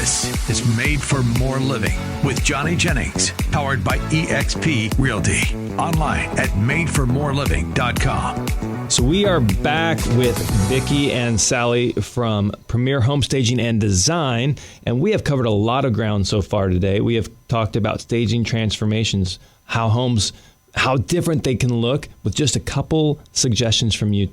This is Made for More Living with Johnny Jennings, powered by eXp Realty. Online at madeformoreliving.com. So we are back with Vicki and Sally from Premier Home Staging and Design, and we have covered a lot of ground so far today. We have talked about staging transformations, how different they can look, with just a couple suggestions from you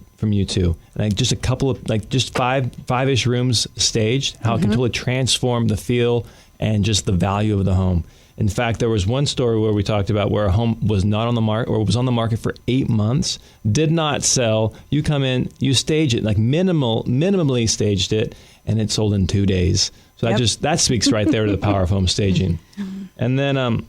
two. And just a couple of just five-ish rooms staged, how it can totally transform the feel and just the value of the home. In fact, there was one story where we talked about where a home was not on the market, or was on the market for 8 months, did not sell. You come in, you stage it, minimally staged it, and it sold in 2 days. So that speaks right there to the power of home staging. And then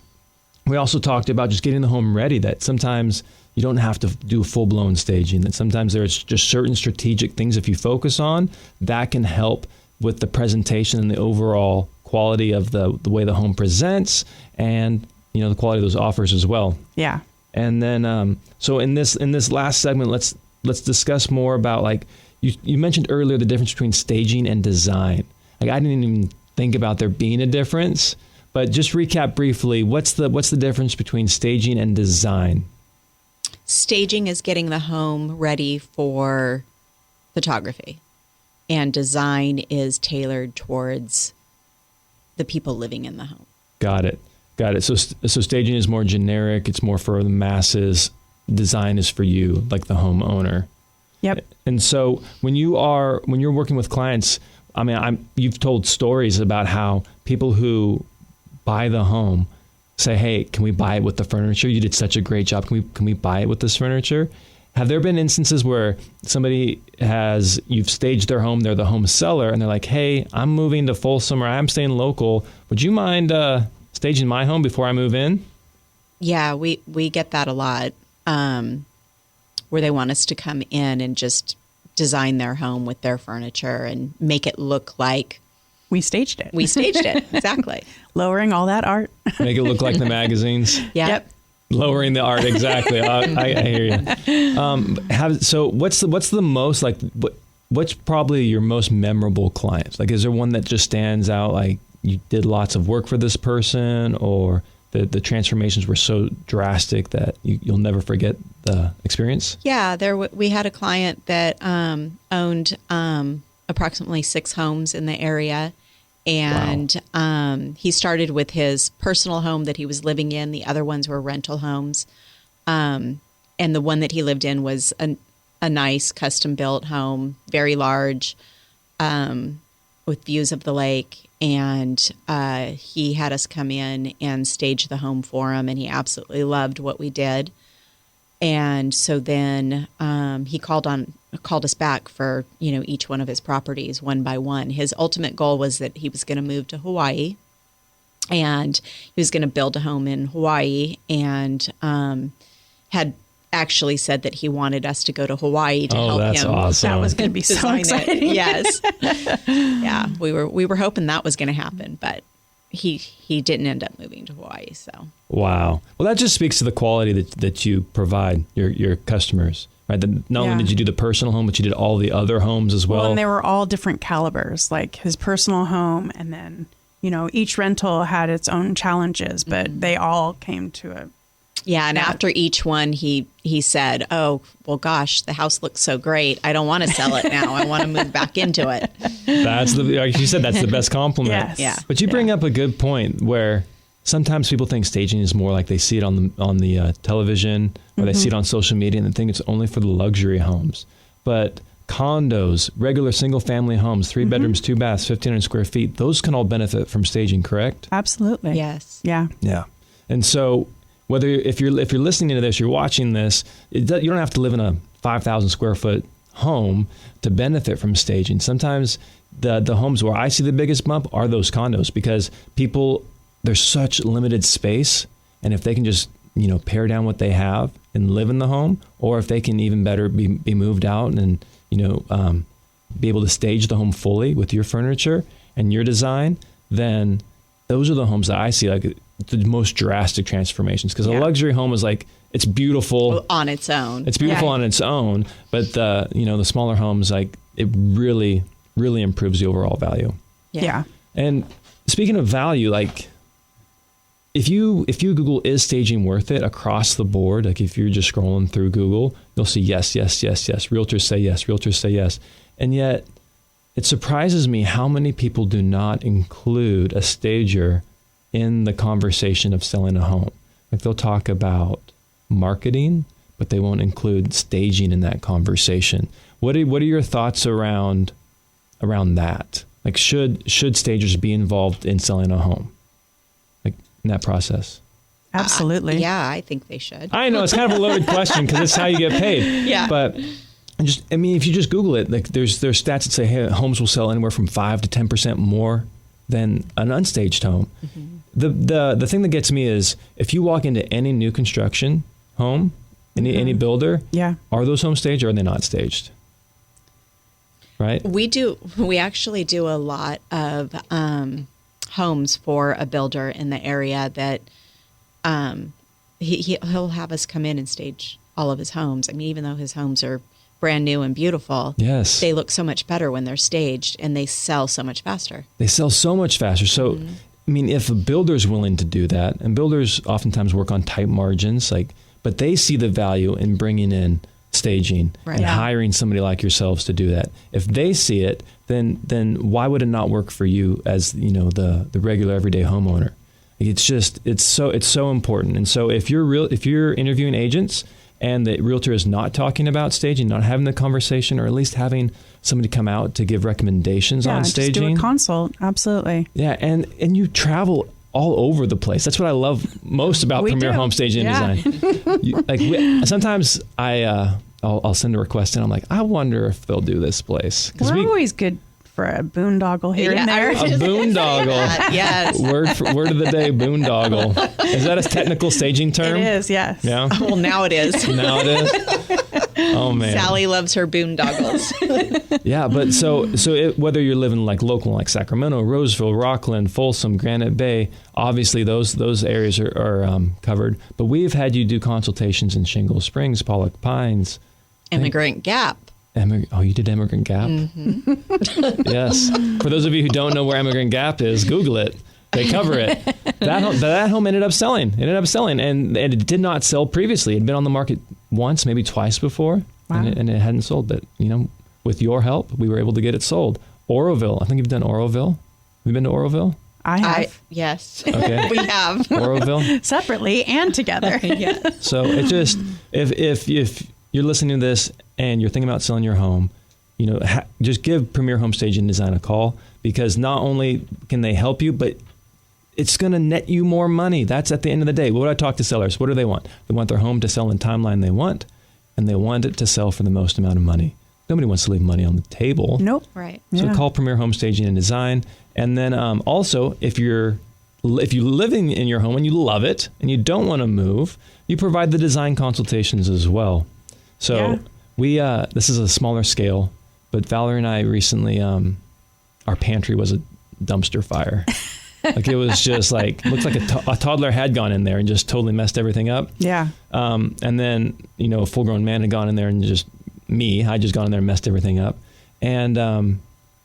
we also talked about just getting the home ready, that sometimes you don't have to do full-blown staging, that sometimes there's just certain strategic things if you focus on that can help with the presentation and the overall quality of the way the home presents, and the quality of those offers as well. Yeah. And then so in this last segment, let's discuss more about, you mentioned earlier the difference between staging and design. I didn't even think about there being a difference, but just recap briefly, what's the difference between staging and design? Staging is getting the home ready for photography, and design is tailored towards the people living in the home. Got it. So staging is more generic. It's more for the masses. Design is for you, like the homeowner. Yep. And so when you're working with clients, you've told stories about how people who buy the home say, "Hey, can we buy it with the furniture? You did such a great job. Can we buy it with this furniture?" Have there been instances where you've staged their home, they're the home seller, and they're like, "Hey, I'm moving to Folsom, or I'm staying local. Would you mind staging my home before I move in?" Yeah, we get that a lot, where they want us to come in and just design their home with their furniture and make it look like we staged it. We staged it, exactly. Lowering all that art. Make it look like the magazines. Yeah. Yep. Lowering the art, exactly. I hear you. So what's the most, what's probably your most memorable client? Is there one that just stands out, like you did lots of work for this person, or the transformations were so drastic that you'll never forget the experience? Yeah, we had a client that owned approximately 6 homes in the area. And he started with his personal home that he was living in. The other ones were rental homes. And the one that he lived in was a nice custom-built home, very large, with views of the lake. And he had us come in and stage the home for him, and he absolutely loved what we did. And so then he called us back for, each one of his properties one by one. His ultimate goal was that he was going to move to Hawaii, and he was going to build a home in Hawaii, and had actually said that he wanted us to go to Hawaii to help that's him. Awesome. That was going to be so exciting. Yes. Yeah, we were hoping that was going to happen, but he didn't end up moving to Hawaii. So wow. Well, that just speaks to the quality that you provide your customers, right? That not only did you do the personal home, but you did all the other homes as well. Well, and they were all different calibers, like his personal home, and then each rental had its own challenges, but they all came to a. Yeah, and after each one, he said, "Oh, well, gosh, the house looks so great. I don't want to sell it now. I want to move back into it." Like you said, that's the best compliment. Yes. Yeah. But you bring up a good point where sometimes people think staging is more like they see it on the television, or they see it on social media, and they think it's only for the luxury homes. But condos, regular single-family homes, 3 bedrooms, 2 baths, 1,500 square feet, those can all benefit from staging, correct? Absolutely. Yes. Yeah. Yeah. And so if you're listening to this, you're watching this, you don't have to live in a 5,000 square foot home to benefit from staging. Sometimes the homes where I see the biggest bump are those condos, because there's such limited space, and if they can just pare down what they have and live in the home, or if they can even better be moved out and be able to stage the home fully with your furniture and your design, then those are the homes that I see like the most drastic transformations. Because a luxury home is like, it's beautiful on its own. It's beautiful on its own, but the smaller homes, like, it really, really improves the overall value. Yeah. And speaking of value, like if you Google is staging worth it across the board, like if you're just scrolling through Google, you'll see yes, yes, yes, yes. Realtors say yes, realtors say yes. And yet it surprises me how many people do not include a stager in the conversation of selling a home. Like they'll talk about marketing, but they won't include staging in that conversation. What are your thoughts around that? Like should stagers be involved in selling a home? Like in that process? Absolutely. Yeah, I think they should. I know it's kind of a loaded question because it's how you get paid. Yeah. But if you just Google it, like there's stats that say, hey, homes will sell anywhere from 5 to 10% more than an unstaged home. Mm-hmm. The thing that gets me is if you walk into any new construction home, any builder, are those homes staged or are they not staged? Right? We actually do a lot of homes for a builder in the area that he'll have us come in and stage all of his homes. I mean, even though his homes are brand new and beautiful, yes, they look so much better when they're staged and they sell so much faster. They sell so much faster. So, I mean, if a builder's willing to do that, and builders oftentimes work on tight margins, but they see the value in bringing in staging and hiring somebody like yourselves to do that. If they see it, then why would it not work for you as the regular everyday homeowner? It's so important. And so if you're interviewing agents and the realtor is not talking about staging, not having the conversation, or at least having somebody come out to give recommendations on staging. Just do a consult. Absolutely. Yeah, and you travel all over the place. That's what I love most about Premier Home Staging and Design. Sometimes I'll send a request and I'm like, I wonder if they'll do this place. We're always good for a boondoggle here and there. A boondoggle. Yes. Word of the day, boondoggle. Is that a technical staging term? It is, yes. Yeah. Well, now it is. Now it is. Oh man. Sally loves her boondoggles. Yeah, but so whether you're living local, like Sacramento, Roseville, Rockland, Folsom, Granite Bay, obviously those areas are covered. But we've had you do consultations in Shingle Springs, Pollock Pines, Immigrant Gap. You did Immigrant Gap? Mm-hmm. Yes. For those of you who don't know where Immigrant Gap is, Google it. They cover it. That home ended up selling. And it did not sell previously. It had been on the market once, maybe twice before, and it hadn't sold. But, with your help, we were able to get it sold. Oroville. I think you've done Oroville. Have you been to Oroville? I have. Yes. Okay. We have. Oroville. Separately and together. Yeah. So it just, if you're listening to this and you're thinking about selling your home, just give Premier Home Staging and Design a call, because not only can they help you, but it's going to net you more money. That's at the end of the day. What do I talk to sellers? What do they want? They want their home to sell in the timeline they want, and they want it to sell for the most amount of money. Nobody wants to leave money on the table. Nope. Right. So call Premier Home Staging and Design. And then also, if you're living in your home and you love it and you don't want to move, you provide the design consultations as well. So we this is a smaller scale, but Valerie and I recently, our pantry was a dumpster fire. It was just looked like a toddler had gone in there and just totally messed everything up. Yeah. And then, a full-grown man had gone in there and I just gone in there and messed everything up. And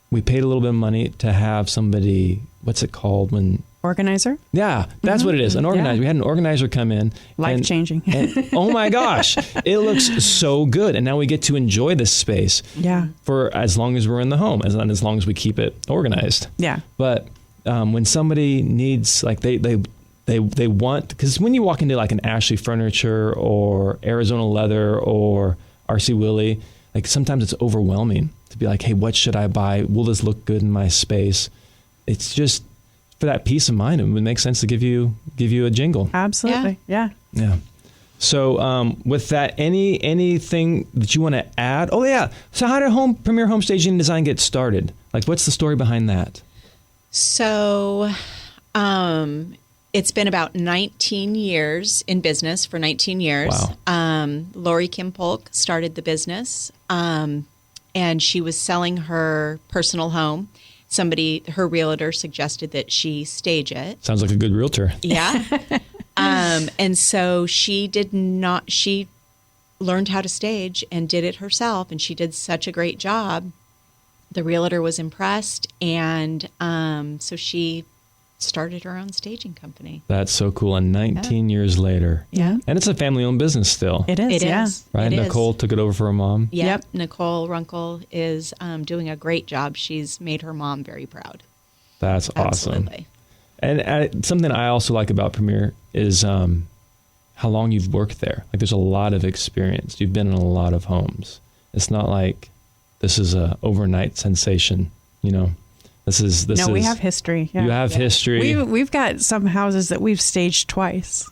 we paid a little bit of money to have somebody, what's it called when... Organizer? Yeah, that's what it is. An organizer. Yeah. We had an organizer come in. Life-changing. And oh my gosh, it looks so good. And now we get to enjoy this space for as long as we're in the home, as long as we keep it organized. Yeah. But when somebody needs, they want, because when you walk into an Ashley Furniture or Arizona Leather or RC Willey, sometimes it's overwhelming to be like, hey, what should I buy? Will this look good in my space? It's just... for that peace of mind, it would make sense to give you a jingle. Absolutely. Yeah. So with that, anything that you want to add? Oh yeah. So how did Premier Home Staging and Design get started? What's the story behind that? So it's been about 19 years in business, for 19 years. Wow. Lori Kim Polk started the business, and she was selling her personal home. Her realtor suggested that she stage it. Sounds like a good realtor. Yeah. And so she learned how to stage and did it herself. And she did such a great job The realtor was impressed, and so she started her own staging company. That's so cool. And 19 years later. Yeah. And it's a family-owned business still. It is, It yeah. is. Right? It Nicole is. took it over for her mom. Yep. Nicole Runkle is doing a great job. She's made her mom very proud. That's awesome. Absolutely. And something I also like about Premier is how long you've worked there. Like, there's a lot of experience. You've been in a lot of homes. It's not like this is a overnight sensation, you know. We have history. Yeah. You have history. We've got some houses that we've staged twice.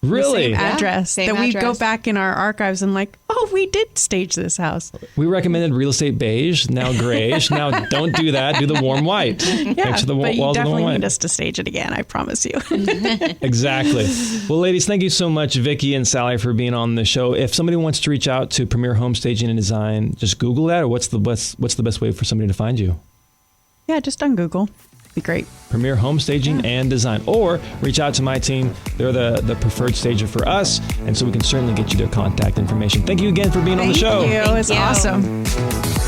Really? Same address. same that we go address. back in our archives and like, oh, we did stage this house. We recommended real estate beige, now grayish. Now don't do that. Do the warm white. Yeah, Next to the but you walls of the definitely warm need white. us to stage it again. I promise you. Exactly. Well, ladies, thank you so much, Vicki and Sally, for being on the show. If somebody wants to reach out to Premier Home Staging and Design, just Google that, or what's the best way for somebody to find you? Yeah, just on Google. Be great. Premier Home Staging and Design. Or reach out to my team. They're the preferred stager for us, and so we can certainly get you their contact information. Thank you again for being on the show. Thank you. It's you. awesome.